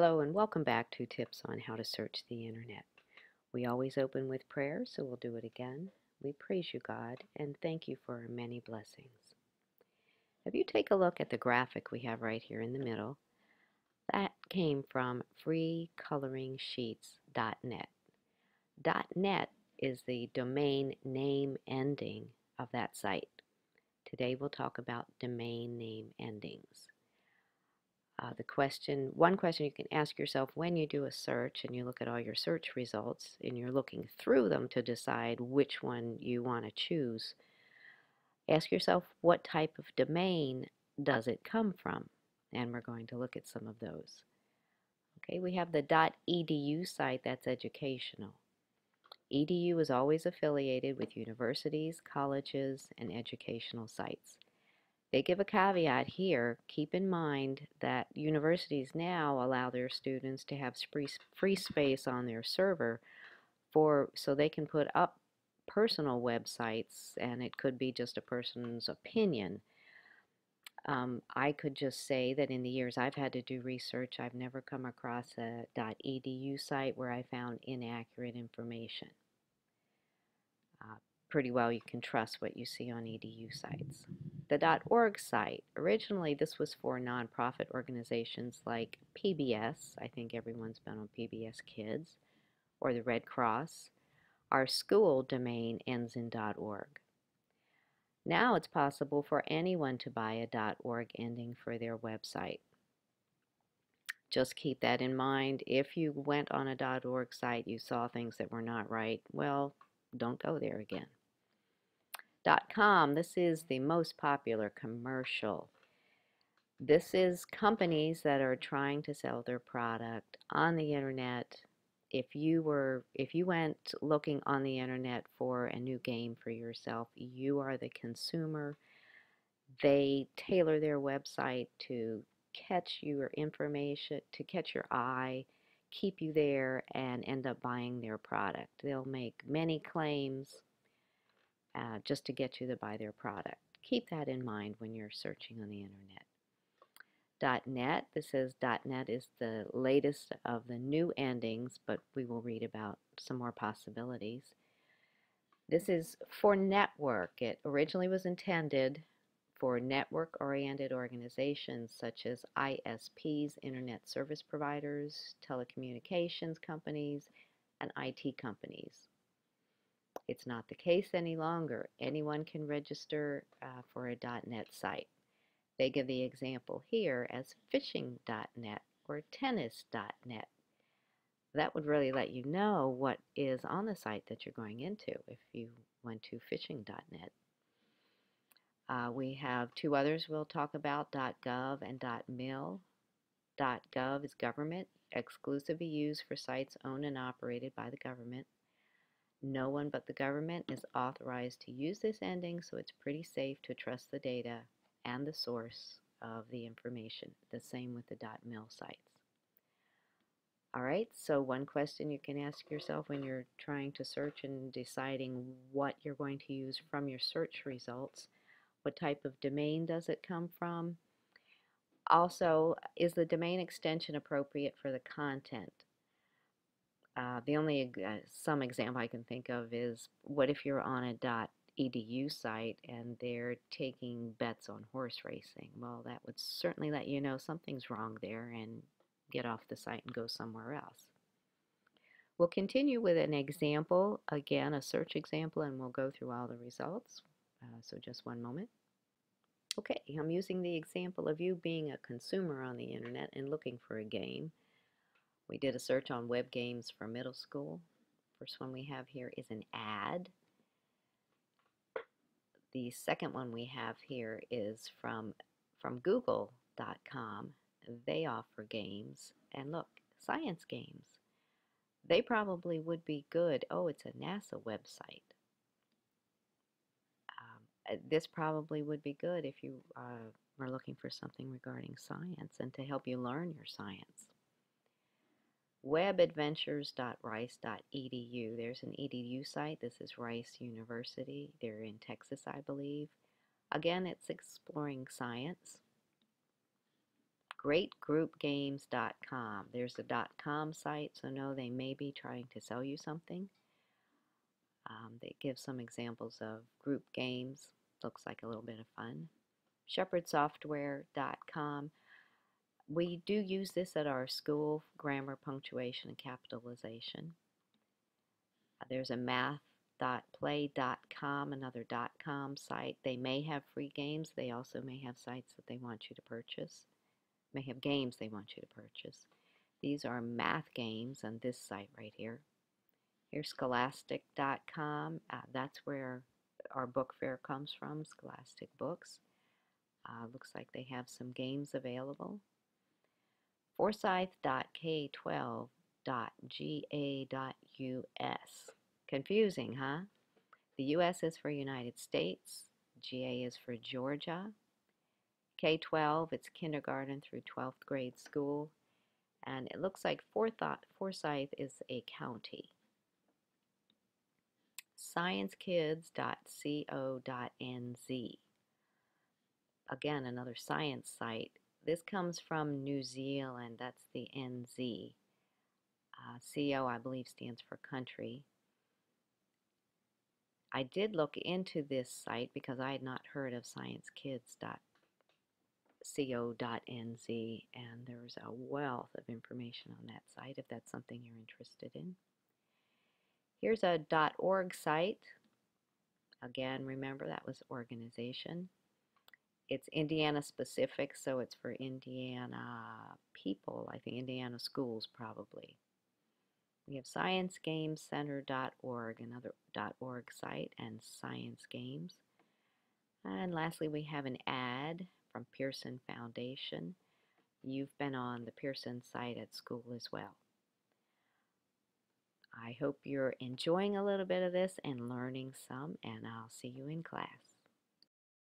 Hello and welcome back to Tips on How to Search the Internet. We always open with prayer, so we'll do it again. We praise you, God, and thank you for our many blessings. If you take a look at the graphic we have right here in the middle, that came from freecoloringsheets.net. .net is the domain name ending of that site. Today we'll talk about domain name endings. One question you can ask yourself when you do a search and you look at all your search results and you're looking through them to decide which one you want to choose, ask yourself what type of domain does it come from? And we're going to look at some of those. Okay, we have the .edu site that's educational. Edu is always affiliated with universities, colleges, and educational sites. They give a caveat here. Keep in mind that universities now allow their students to have free space on their server so they can put up personal websites, and it could be just a person's opinion. I could just say that in the years I've had to do research, I've never come across a .edu site where I found inaccurate information. Pretty well you can trust what you see on edu sites. The .org site, originally this was for nonprofit organizations like PBS, I think everyone's been on PBS Kids, or the Red Cross. Our school domain ends in .org. Now it's possible for anyone to buy a .org ending for their website. Just keep that in mind. If you went on a .org site, you saw things that were not right, well, don't go there again. .com, this is the most popular commercial. This is companies that are trying to sell their product on the internet. If you went looking on the internet for a new game for yourself, you are the consumer. They tailor their website to catch your information, to catch your eye, keep you there, and end up buying their product. They'll make many claims just to get you to buy their product. Keep that in mind when you're searching on the internet. .net, this says .net is the latest of the new endings, but we will read about some more possibilities. This is for network. It originally was intended for network-oriented organizations such as ISPs, internet service providers, telecommunications companies, and IT companies. It's not the case any longer. Anyone can register for a .net site. They give the example here as fishing.net or tennis.net. That would really let you know what is on the site that you're going into if you went to fishing.net. We have two others we'll talk about, .gov and .mil. .gov is government, exclusively used for sites owned and operated by the government. No one but the government is authorized to use this ending, so it's pretty safe to trust the data and the source of the information. The same with the .mil sites. All right, so one question you can ask yourself when you're trying to search and deciding what you're going to use from your search results: what type of domain does it come from? Also, is the domain extension appropriate for the content? The only some example I can think of is, what if you're on a .edu site and they're taking bets on horse racing? Well, that would certainly let you know something's wrong there and get off the site and go somewhere else. We'll continue with an example, again a search example, and we'll go through all the results. So just one moment. Okay, I'm using the example of you being a consumer on the internet and looking for a game. We did a search on web games for middle school. First one we have here is an ad. The second one we have here is from google.com. They offer games, and look, science games. They probably would be good. Oh, it's a NASA website. This probably would be good if you were looking for something regarding science and to help you learn your science. Webadventures.rice.edu. There's an edu site. This is Rice University. They're in Texas, I believe. Again, it's exploring science. greatgroupgames.com. There's a .com site, so no, they may be trying to sell you something. They give some examples of group games. Looks like a little bit of fun. shepherdsoftware.com. We do use this at our school, grammar, punctuation, and capitalization. There's a math.play.com, another .com site. They may have free games. They also may have sites that they want you to purchase. May have games they want you to purchase. These are math games on this site right here. Here's scholastic.com. That's where our book fair comes from, Scholastic Books. Looks like they have some games available. Forsyth.k12.ga.us. Confusing, huh? The US is for United States. GA is for Georgia. K-12, it's kindergarten through 12th grade school. And it looks like Forsyth is a county. Sciencekids.co.nz. Again, another science site. This comes from New Zealand. That's the NZ. CO, I believe, stands for country. I did look into this site because I had not heard of sciencekids.co.nz, and there's a wealth of information on that site if that's something you're interested in. Here's a .org site. Again, remember that was organization. It's Indiana specific, so it's for Indiana people, I think Indiana schools probably. We have ScienceGamesCenter.org, another .org site, and Science Games. And lastly, we have an ad from Pearson Foundation. You've been on the Pearson site at school as well. I hope you're enjoying a little bit of this and learning some, and I'll see you in class.